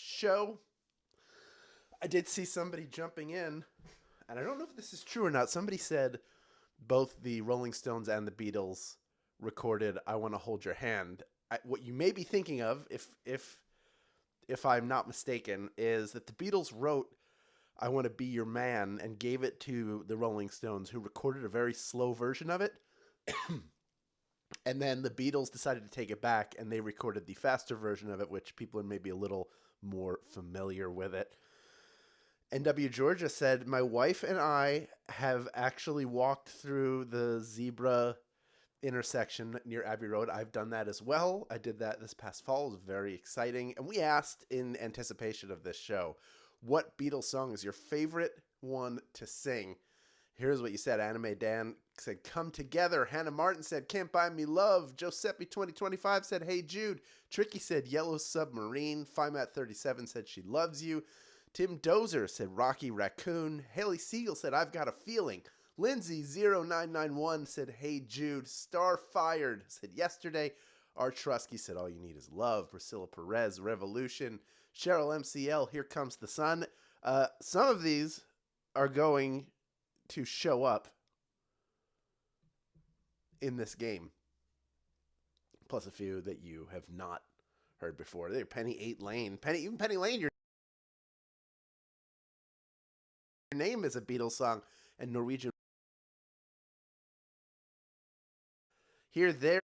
show. I did see somebody jumping in, and I don't know if this is true or not. Somebody said both the Rolling Stones and the Beatles recorded "I Want to Hold Your Hand." What you may be thinking of, if I'm not mistaken, is that the Beatles wrote "I Want to Be Your Man" and gave it to the Rolling Stones, who recorded a very slow version of it. And then the Beatles decided to take it back, and they recorded the faster version of it, which people are maybe a little more familiar with it. NW Georgia said, my wife and I have actually walked through the zebra intersection near Abbey Road. I've done that as well. I did that this past fall. It was very exciting. And we asked in anticipation of this show, what Beatles song is your favorite one to sing? Here's what you said. Anime Dan said, Come Together. Hannah Martin said, Can't Buy Me Love. Giuseppe 2025 said, Hey Jude. Tricky said, Yellow Submarine. FIMAT37 said, She Loves You. Tim Dozer said, Rocky Raccoon. Haley Siegel said, I've Got a Feeling. Lindsay0991 said, Hey Jude. Starfired said, Yesterday. Art Trusky said, All You Need Is Love. Priscilla Perez, Revolution. Cheryl MCL, Here Comes the Sun. Some of these are going to show up in this game, plus a few that you have not heard before. They're Penny 8 Lane. Even Penny Lane, your name is a Beatles song, and Norwegian. Here, there,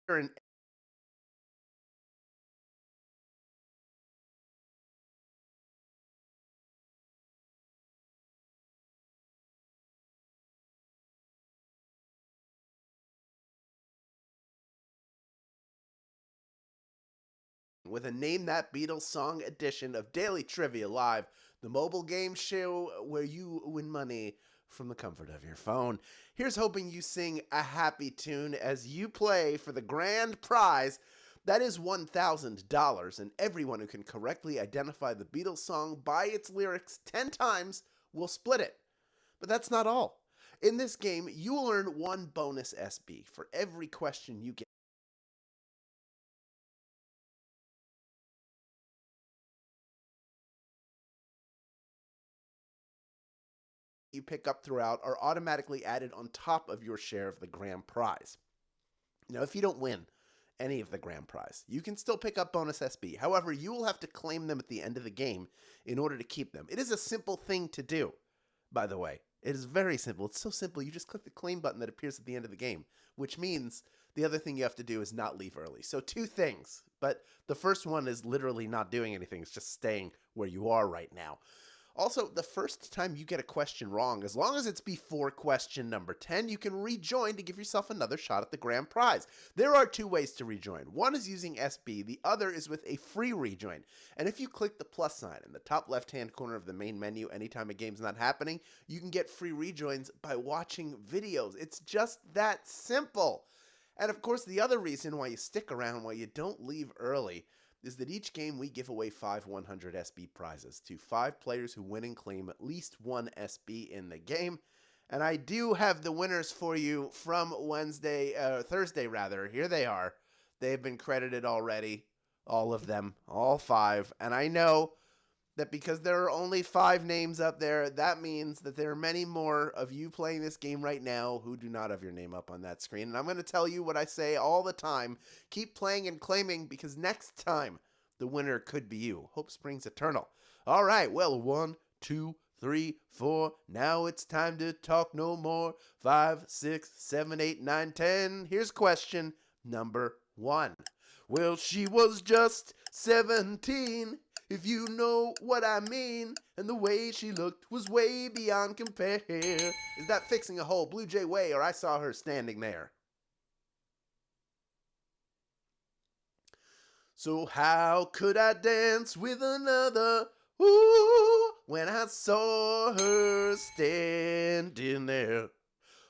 and with a Name That Beatles Song edition of Daily Trivia Live, the mobile game show where you win money from the comfort of your phone. Here's hoping you sing a happy tune as you play for the grand prize. That is $1,000, and everyone who can correctly identify the Beatles song by its lyrics 10 times will split it. But that's not all. In this game, you will earn one bonus SB for every question you get. You pick up throughout are automatically added on top of your share of the grand prize. Now, if you don't win any of the grand prize, you can still pick up bonus SB. However, you will have to claim them at the end of the game in order to keep them. It is a simple thing to do, by the way. It is very simple. It's so simple. You just click the claim button that appears at the end of the game, which means the other thing you have to do is not leave early. So 2 things, but the first one is literally not doing anything. It's just staying where you are right now. Also, the first time you get a question wrong, as long as it's before question number 10, you can rejoin to give yourself another shot at the grand prize. There are 2 ways to rejoin. One is using SB, the other is with a free rejoin. And if you click the plus sign in the top left-hand corner of the main menu anytime a game's not happening, you can get free rejoins by watching videos. It's just that simple. And of course, the other reason why you stick around, why you don't leave early, is that each game we give away 5 100 SB prizes to 5 players who win and claim at least 1 SB in the game. And I do have the winners for you from Thursday rather. Here they are. They've been credited already, all of them, all 5. And I know that because there are only 5 names up there, that means that there are many more of you playing this game right now who do not have your name up on that screen. And I'm going to tell you what I say all the time. Keep playing and claiming, because next time the winner could be you. Hope springs eternal. All right, well, 1, 2, 3, 4. Now it's time to talk no more. 5, 6, 7, 8, 9, 10. Here's question number 1. Well, she was just 17. If you know what I mean, and the way she looked was way beyond compare. Is that Fixing a Hole, Blue Jay Way, or I Saw Her Standing There? So how could I dance with another? Ooh, when I saw her standing there.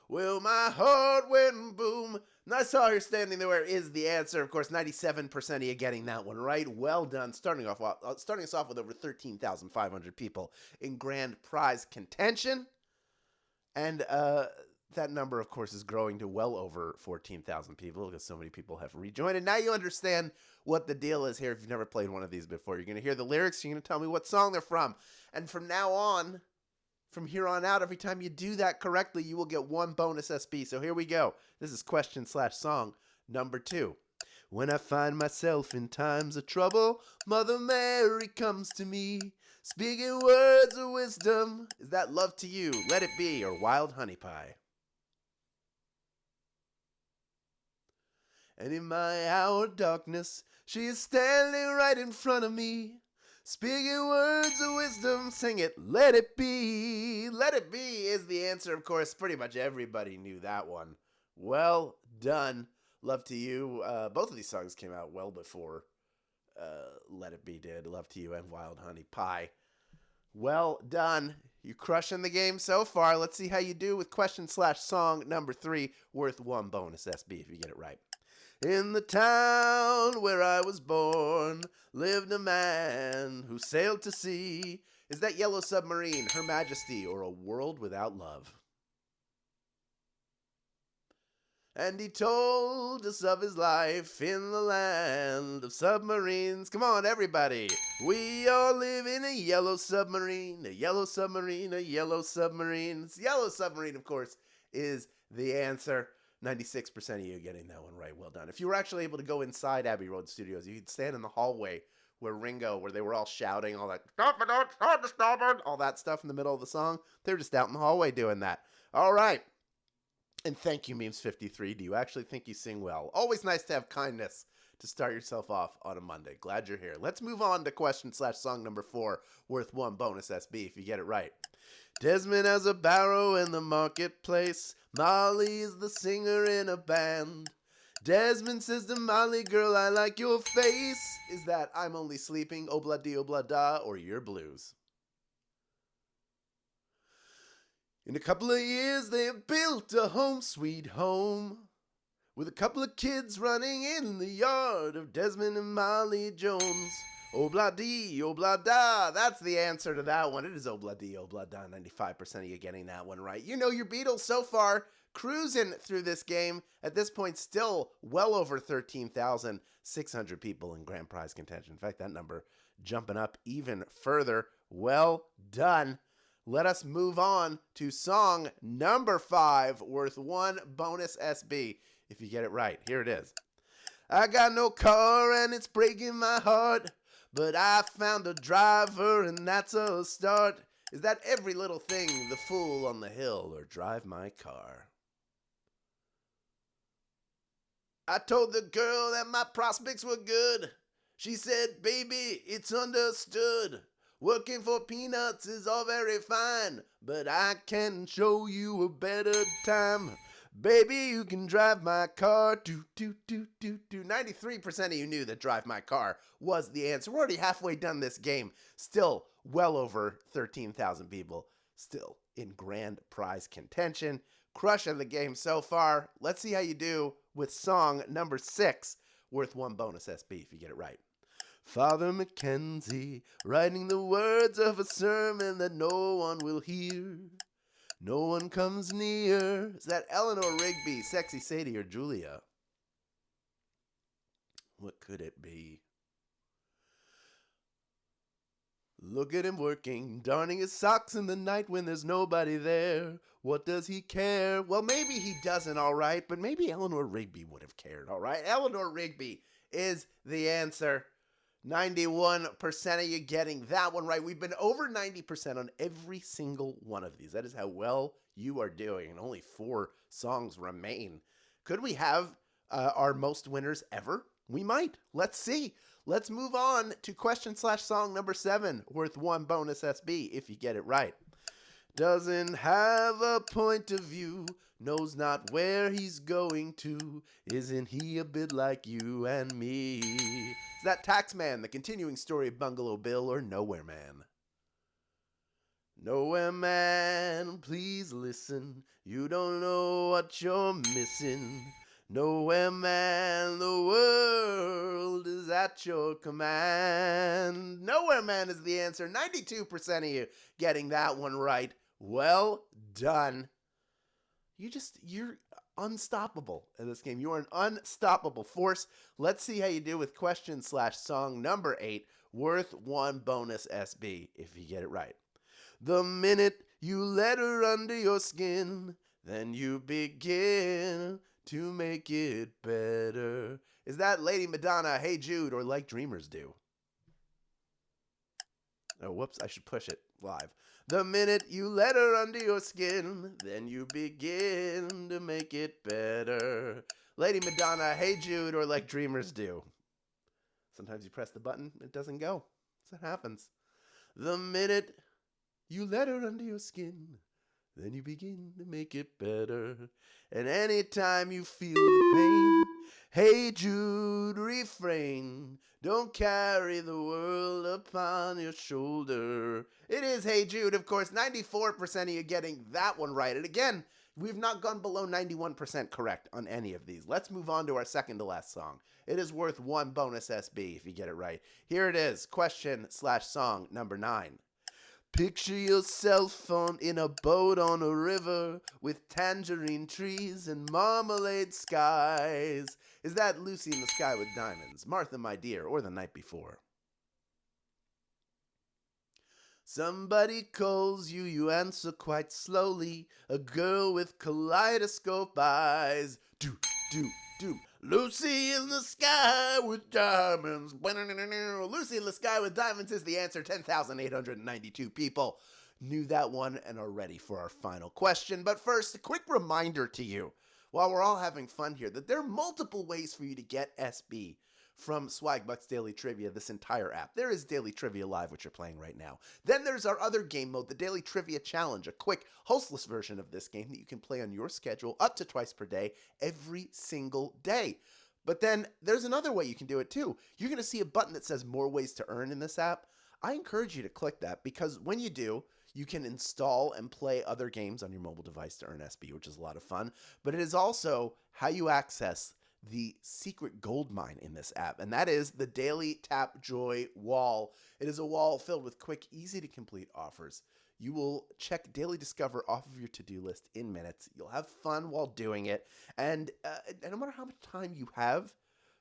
Well, my heart went boom, and I saw her standing there. Where is the answer? Of course, 97% of you getting that one right. Well done. Starting us off with over 13,500 people in grand prize contention. And That number, of course, is growing to well over 14,000 people because so many people have rejoined. And now you understand what the deal is here if you've never played one of these before. You're going to hear the lyrics. You're going to tell me what song they're from. And from now on, from here on out, every time you do that correctly, you will get one bonus SB. So here we go. This is question/song number 2. When I find myself in times of trouble, Mother Mary comes to me, speaking words of wisdom. Is that Love to You, Let It Be, or Wild Honey Pie? And in my hour of darkness, she is standing right in front of me, speaking words of wisdom. Sing it, let it be. Let it be is the answer, of course. Pretty much everybody knew that one. Well done. Love to You. Both of these songs came out well before Let It Be did. Love to You and Wild Honey Pie. Well done. You're crushing the game so far. Let's see how you do with question/song number 3, worth one bonus SB if you get it right. In the town where I was born lived a man who sailed to sea. Is that Yellow Submarine, Her Majesty, or A World Without Love? And he told us of his life in the land of submarines. Come on, everybody. We all live in a yellow submarine, a yellow submarine, a yellow submarine. It's Yellow Submarine, of course, is the answer. 96% of you getting that one right. Well done. If you were actually able to go inside Abbey Road Studios, you could stand in the hallway where they were all shouting all that, stop it, all that stuff in the middle of the song. They're just out in the hallway doing that. All right. And thank you, Memes53. Do you actually think you sing well? Always nice to have kindness to start yourself off on a Monday. Glad you're here. Let's move on to question/song number 4, worth one bonus SB if you get it right. Desmond has a barrow in the marketplace. Molly is the singer in a band. Desmond says to Molly, girl, I like your face. Is that I'm Only Sleeping, Obla-di, Obla-da, or Your Blues? In a couple of years, they have built a home sweet home with a couple of kids running in the yard of Desmond and Molly Jones. Obla-di, Obla-da. That's the answer to that one. It is Obla-di, Obla-da. 95% of you getting that one right. You know your Beatles so far, cruising through this game. At this point, still well over 13,600 people in grand prize contention. In fact, that number jumping up even further. Well done. Let us move on to song number 5, worth one bonus SB if you get it right. Here it is. I got no car and it's breaking my heart, but I found a driver and that's a start. Is that Every Little Thing, The Fool on the Hill, or Drive My Car? I told the girl that my prospects were good. She said, baby, it's understood. Working for peanuts is all very fine, but I can show you a better time. Baby, you can drive my car. 93% of you knew that Drive My Car was the answer. We're already halfway done this game. Still well over 13,000 people still in grand prize contention. Crushing the game so far. Let's see how you do with song number 6, worth one bonus SB if you get it right. Father Mackenzie, writing the words of a sermon that no one will hear. No one comes near. Is that Eleanor Rigby, Sexy Sadie, or Julia? What could it be? Look at him working, darning his socks in the night when there's nobody there. What does he care? Well, maybe he doesn't, all right, but maybe Eleanor Rigby would have cared, all right? Eleanor Rigby is the answer. 91% of you getting that one right. We've been over 90% on every single one of these. That is how well you are doing, and only 4 songs remain. Could we have our most winners ever? We might. Let's see. Let's move on to question/song number 7, worth one bonus SB if you get it right. Doesn't have a point of view, knows not where he's going to. Isn't he a bit like you and me? Is that Taxman, The Continuing Story of Bungalow Bill, or Nowhere Man? Nowhere Man, please listen. You don't know what you're missing. Nowhere Man, the world is at your command. Nowhere Man is the answer. 92% of you getting that one right. Well done. you're unstoppable in this game. You are an unstoppable force. Let's see how you do with question/song number 8, worth 1 bonus SB if you get it right. The minute you let her under your skin, then you begin to make it better. Is that Lady Madonna, Hey Jude, or Like Dreamers Do? Oh, whoops, I should push it live. The minute you let her under your skin, then you begin to make it better. Lady Madonna, Hey Jude, or Like Dreamers Do? Sometimes you press the button, it doesn't go. So that happens. The minute you let her under your skin, then you begin to make it better. And anytime you feel the pain, Hey Jude, refrain. Don't carry the world upon your shoulder. It is Hey Jude, of course. 94% of you getting that one right. And again, we've not gone below 91% correct on any of these. Let's move on to our second to last song. It is worth 1 bonus SB if you get it right. Here it is, question/song number 9. Picture yourself in a boat on a river with tangerine trees and marmalade skies. Is that Lucy in the Sky with Diamonds, Martha My Dear, or The Night Before? Somebody calls you, you answer quite slowly. A girl with kaleidoscope eyes. Do, do, do. Lucy in the Sky with Diamonds. Lucy in the Sky with Diamonds is the answer. 10,892 people knew that one and are ready for our final question. But first, a quick reminder to you, while we're all having fun here, that there are multiple ways for you to get SB from Swagbucks Daily Trivia, this entire app. There is Daily Trivia Live, which you're playing right now. Then there's our other game mode, the Daily Trivia Challenge, a quick, hostless version of this game that you can play on your schedule up to twice per day, every single day. But then there's another way you can do it too. You're going to see a button that says More Ways to Earn in this app. I encourage you to click that because when you do, you can install and play other games on your mobile device to earn SB, which is a lot of fun. But it is also how you access the secret gold mine in this app, and that is the Daily Tap Joy wall. It is a wall filled with quick, easy to complete offers. You will check Daily Discover off of your to-do list in minutes. You'll have fun while doing it, and no matter how much time you have,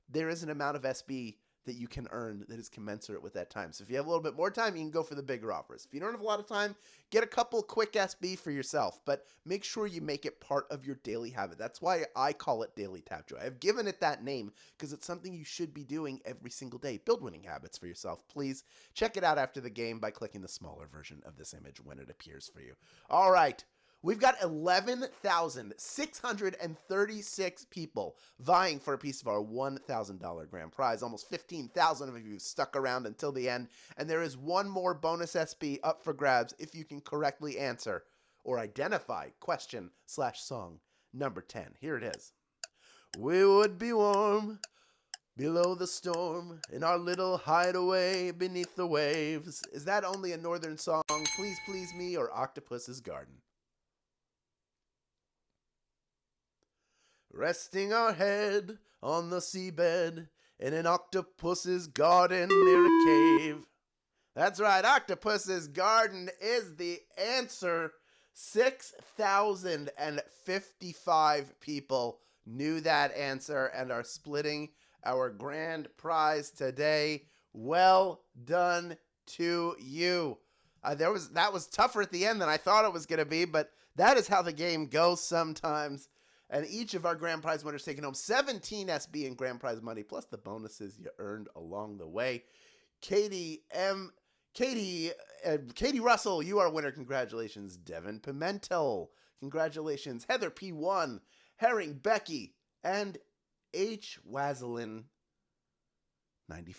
there is an amount of SB that you can earn that is commensurate with that time. So if you have a little bit more time, you can go for the bigger offers. If you don't have a lot of time, get a couple quick SB for yourself, but make sure you make it part of your daily habit. That's why I call it Daily Tap Joy. I've given it that name because it's something you should be doing every single day. Build winning habits for yourself. Please check it out after the game by clicking the smaller version of this image when it appears for you. All right. We've got 11,636 people vying for a piece of our $1,000 grand prize. Almost 15,000 of you stuck around until the end. And there is one more bonus SB up for grabs if you can correctly answer or identify question/song number 10. Here it is. We would be warm below the storm in our little hideaway beneath the waves. Is that Only a Northern Song, Please Please Me, or Octopus's Garden? Resting our head on the seabed in an octopus's garden near a cave. That's right, Octopus's Garden is the answer. 6,055 people knew that answer and are splitting our grand prize today. Well done to you. That was tougher at the end than I thought it was going to be, but that is how the game goes sometimes. And each of our grand prize winners taking home 17 SB in grand prize money, plus the bonuses you earned along the way. Katie Russell, you are a winner. Congratulations. Devin Pimentel, congratulations. Heather P1, Herring Becky, and H. Wazelin 95.